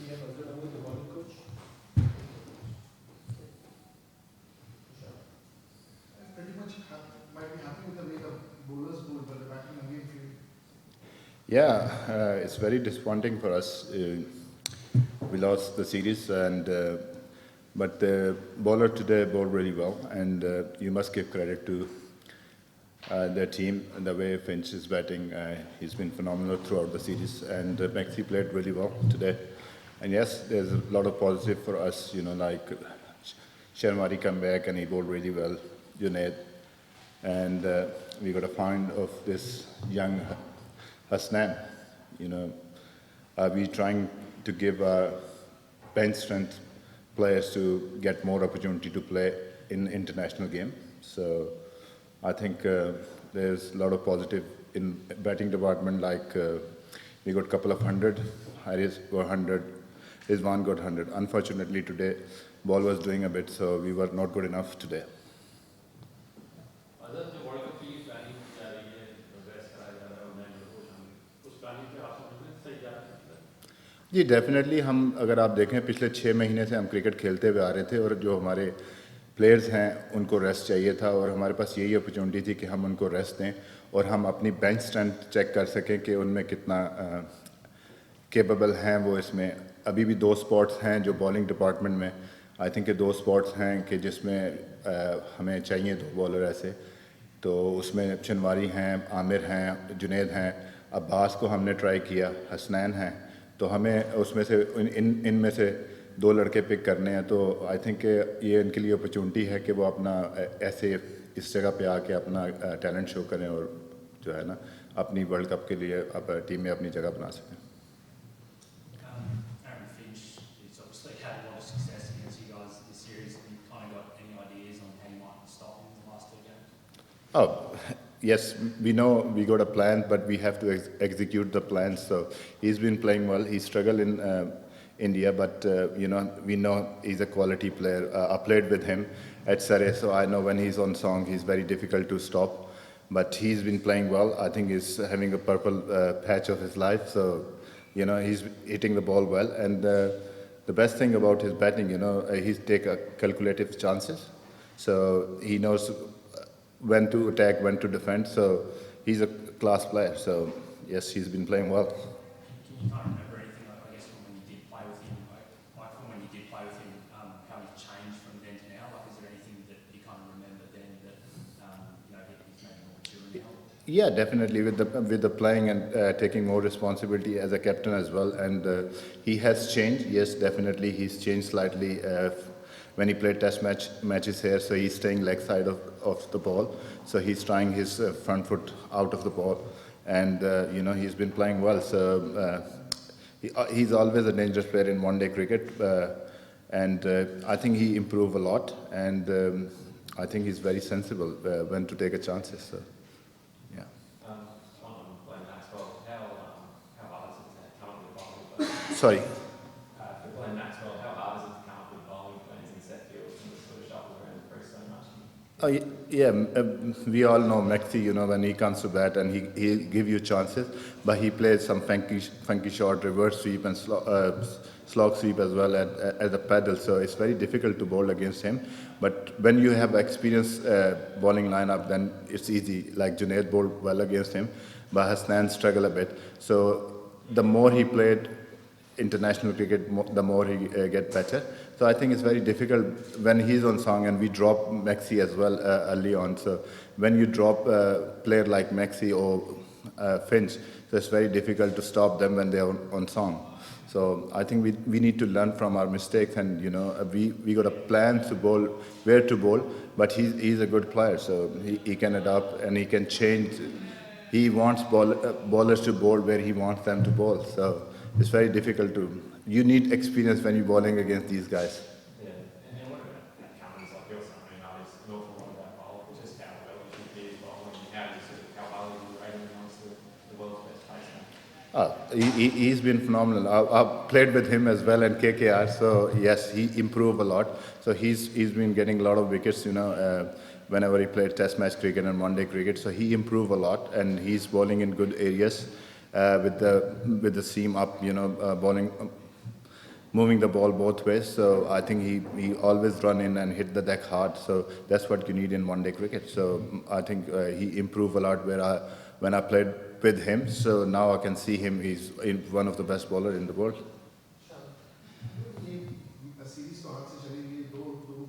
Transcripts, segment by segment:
him as the bowling coach? Pretty much might be happy with the way the bowlers bowl, but the batting again feel. Yeah, it's very disappointing for us. We lost the series, but the bowler today bowled really well, and you must give credit to their team and the way Finch is batting. He's been phenomenal throughout the series, and Maxi played really well today. And yes, there's a lot of positive for us, like Sharmari come back and he bowled really well, Junaid. And we got a find of this young Hasnan. We're trying to give our bench strength players to get more opportunity to play in international game. So I think there's a lot of positive in batting department. Like we got a couple of hundred, Haris got 100, Rizwan got 100. Unfortunately today, ball was doing a bit, so we were not good enough today. जी definitely हम अगर आप देखें पिछले 6 महीने से हम cricket खेलते हुए आ रहे थे और जो हमारे प्लेयर्स हैं उनको रेस्ट चाहिए था और हमारे पास यही अपॉर्चुनिटी थी कि हम उनको रेस्ट दें और हम अपनी बेंच स्ट्रेंथ चेक कर सकें कि उनमें कितना कैपेबल हैं वो इसमें अभी भी 2 स्पॉट्स हैं जो बॉलिंग डिपार्टमेंट में आई थिंक 2 स्पॉट्स हैं कि जिसमें हमें चाहिए 2 बॉलर ऐसे तो उसमें शनवारी हैं आमिर हैं जुनैद हैं अब्बास को हमने ट्राई किया हसनैन हैं तो हमें उसमें से इनमें से 2 लड़के पिक करने हैं तो आई थिंक ये इनके लिए अपॉर्चुनिटी है कि वो अपना ऐसे इस जगह पे आके अपना टैलेंट शो करें और जो है ना अपनी वर्ल्ड कप के लिए टीम में अपनी जगह बना सकें Aaron Finch has obviously had a lot of success against you guys this series. Have you kind of got any ideas on how you might stop him in the last 2 games? Oh, yes, we know we got a plan, but we have to execute the plan. So he's been playing well. He struggled in India, but we know he's a quality player. I played with him at Surrey, so I know when he's on song, he's very difficult to stop. But he's been playing well. I think he's having a purple patch of his life. So he's hitting the ball well. And the best thing about his batting, he's take calculative chances. So he knows when to attack, when to defend. So he's a class player. So yes, he's been playing well. Can you kind of remember anything, I guess, from when you did play with him, like from when you did play with him, how he's changed from then to now? Like, is there anything that you kind of remember then that he's maybe more mature now? Yeah, definitely with the playing and taking more responsibility as a captain as well. And he has changed. Yes, definitely he's changed slightly. When he played test matches here, so he's staying leg side of the ball. So he's trying his front foot out of the ball. And, he's been playing well. So he's always a dangerous player in one-day cricket. And I think he improved a lot. And I think he's very sensible when to take a chances. So, yeah. Just one on Glenn Maxwell. How hard is it to come up with bowling? Sorry. For Glenn Maxwell, how hard is it to come up with bowling plans in set field and to sort of shuffle around the crease so much? We all know Maxi, when he comes to bat and he'll give you chances, but he plays some funky shot, reverse sweep and slog sweep as well at the paddle, so it's very difficult to bowl against him. But when you have experienced bowling lineup, then it's easy. Like Junaid bowled well against him, but Hasnan struggled a bit. So the more he played international cricket, the more he get better. So I think it's very difficult when he's on song and we drop Maxi as well early on. So when you drop a player like Maxi or Finch, so it's very difficult to stop them when they're on song. So I think we need to learn from our mistakes and, we got a plan to bowl, where to bowl, but he's a good player. So he can adapt and he can change. He wants bowlers to bowl where he wants them to bowl. So it's very difficult you need experience when you're bowling against these guys. Yeah, and what about companies like yours? I mean, there's an awful lot about bowling, just how well you should be bowling, how well you rate him amongst the world's best batsmen. He's been phenomenal. I've played with him as well and KKR, so yes, he improved a lot. So he's been getting a lot of wickets, whenever he played test match cricket and one-day cricket. So he improved a lot and he's bowling in good areas with the seam up, bowling moving the ball both ways. So I think he always run in and hit the deck hard. So that's what you need in one-day cricket. So I think he improved a lot when I played with him. So now I can see him. He's one of the best bowler in the world. ये series तो हाथ से चली गई, दो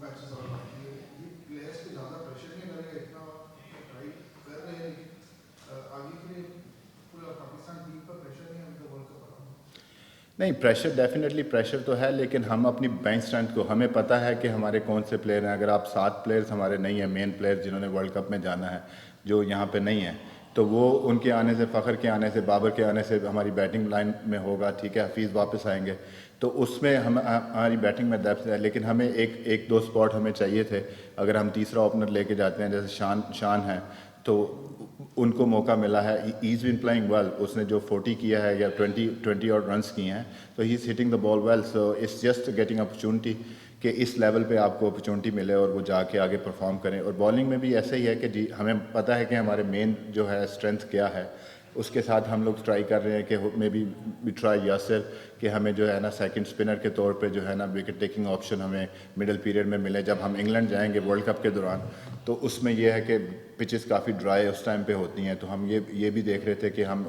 matches और बाकी है, ये प्लेयर्स पे ज़्यादा प्रेशर नहीं लगेगा, इतना ट्राई कर रहे हैं, आगे के लिए पूरा पाकिस्तान टीम पर प्रेशर नहीं है अभी तो वर्ल्ड कप आ रहा है। नहीं, प्रेशर डेफिनेटली प्रेशर तो है, लेकिन हम अपनी बेंच स्ट्रेंथ को हमें पता है कि हमारे कौन से प्लेयर हैं. अगर आप 7 प्लेयर्स हमारे नहीं हैं, मेन प्लेयर जिन्होंने वर्ल्ड कप में जाना है, जो यहाँ पे नहीं है, तो वो उनके आने से, फ़खर के आने से, बाबर के आने से हमारी बैटिंग लाइन में होगा. ठीक है, हफीज़ वापस आएंगे तो उसमें हमारी बैटिंग में डेप्थ है, लेकिन हमें एक दो स्पॉट हमें चाहिए थे. अगर हम तीसरा ओपनर लेके जाते हैं, जैसे शान है, तो उनको मौका मिला है. He's been playing well. उसने जो 40 किया है या 20 और रन्स किए हैं, तो he is hitting the ball well. So it's just getting opportunity कि इस लेवल पे आपको अपॉर्चुनिटी मिले और वो जाके आगे परफॉर्म करें. और बॉलिंग में भी ऐसे ही है कि जी हमें पता है कि हमारे मेन जो है स्ट्रेंथ क्या है, उसके साथ हम लोग ट्राई कर रहे हैं कि मे बी ट्राई यासिर कि हमें जो है ना सेकंड स्पिनर के तौर पे जो है ना विकेट टेकिंग ऑप्शन हमें मिडिल पीरियड में मिले. जब हम इंग्लैंड जाएंगे वर्ल्ड कप के दौरान, तो उसमें यह है कि पिचेस काफ़ी ड्राई उस टाइम पे होती हैं, तो हम ये भी देख रहे थे कि हम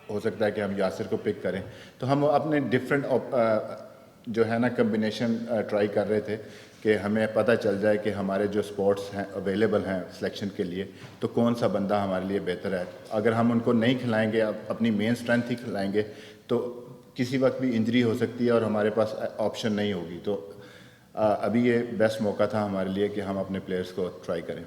हो सकता है कि हम यासिर को पिक करें. तो हम अपने डिफरेंट जो है ना कम्बिनेशन ट्राई कर रहे थे कि हमें पता चल जाए कि हमारे जो स्पॉट्स हैं अवेलेबल हैं सिलेक्शन के लिए, तो कौन सा बंदा हमारे लिए बेहतर है. अगर हम उनको नहीं खिलाएंगे, अपनी मेन स्ट्रेंथ ही खिलाएंगे, तो किसी वक्त भी इंजरी हो सकती है और हमारे पास ऑप्शन नहीं होगी. तो अभी ये बेस्ट मौका था हमारे लिए कि हम अपने प्लेयर्स को ट्राई करें.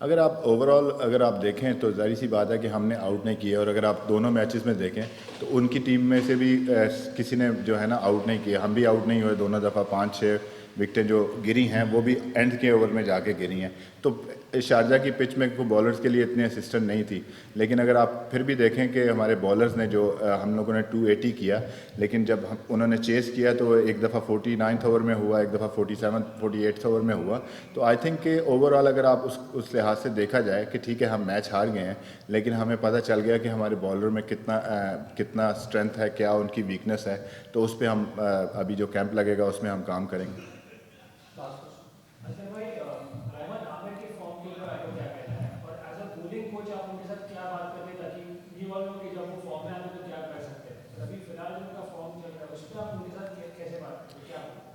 अगर आप ओवरऑल अगर आप देखें तो ज़ाहिर सी बात है कि हमने आउट नहीं किया. और अगर आप दोनों मैचेस में देखें तो उनकी टीम में से भी किसी ने जो है ना आउट नहीं किया. हम भी आउट नहीं हुए दोनों दफ़ा. 5-6 विकटें जो गिरी हैं वो भी एंड के ओवर में जाके गिरी हैं. तो शारजा की पिच में को बॉलर्स के लिए इतनी असिस्टेंट नहीं थी. लेकिन अगर आप फिर भी देखें कि हमारे बॉलर्स ने जो हम लोगों ने 280 किया, लेकिन जब उन्होंने चेस किया तो एक दफ़ा 49th ओवर में हुआ, एक दफ़ा 48th ओवर में हुआ. तो आई थिंक कि ओवरऑल अगर आप उस लिहाज से देखा जाए कि ठीक है हम मैच हार गए हैं, लेकिन हमें पता चल गया कि हमारे बॉलर में कितना स्ट्रेंथ है, क्या उनकी वीकनेस है. तो उस पर हम अभी जो कैंप लगेगा उसमें हम काम करेंगे.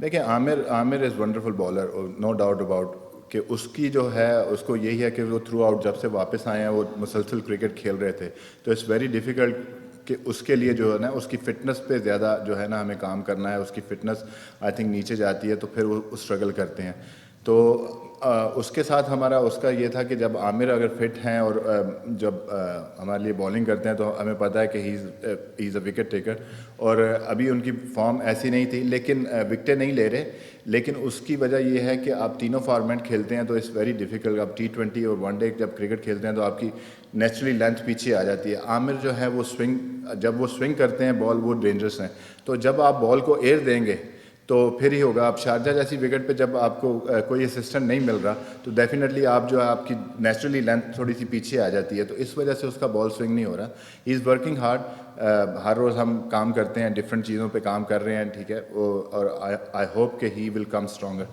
देखिए, Aamir is wonderful bowler, no doubt about कि उसकी जो है उसको यही है कि वो थ्रू आउट जब से वापस आए हैं वो मुसलसल क्रिकेट खेल रहे थे. तो इट्स वेरी डिफ़िकल्ट कि उसके लिए जो है ना उसकी फ़िटनेस पे ज़्यादा जो है ना हमें काम करना है. उसकी फ़िटनेस आई थिंक नीचे जाती है, तो फिर वो स्ट्रगल करते हैं. तो उसके साथ हमारा उसका ये था कि जब आमिर अगर फिट हैं और जब हमारे लिए बॉलिंग करते हैं, तो हमें पता है कि he is a wicket taker. और अभी उनकी फॉर्म ऐसी नहीं थी, लेकिन विकटें नहीं ले रहे. लेकिन उसकी वजह यह है कि आप तीनों फॉर्मेट खेलते हैं तो इट्स वेरी डिफ़िकल्ट. आप T20 और वनडे जब क्रिकेट खेलते हैं तो आपकी नेचुरली लेंथ पीछे आ जाती है. आमिर जो है वो जब वो स्विंग करते हैं बॉल, वो डेंजरस हैं. तो जब आप बॉल को एयर देंगे तो फिर ही होगा. आप शारजा जैसी विकेट पे जब आपको कोई असिस्टेंट नहीं मिल रहा, तो डेफिनेटली आप जो है आपकी नेचुरली लेंथ थोड़ी सी पीछे आ जाती है. तो इस वजह से उसका बॉल स्विंग नहीं हो रहा. He is working hard. हर रोज़ हम काम करते हैं, डिफरेंट चीज़ों पे काम कर रहे हैं. ठीक है, और आई होप कि ही विल कम स्ट्रॉन्गर.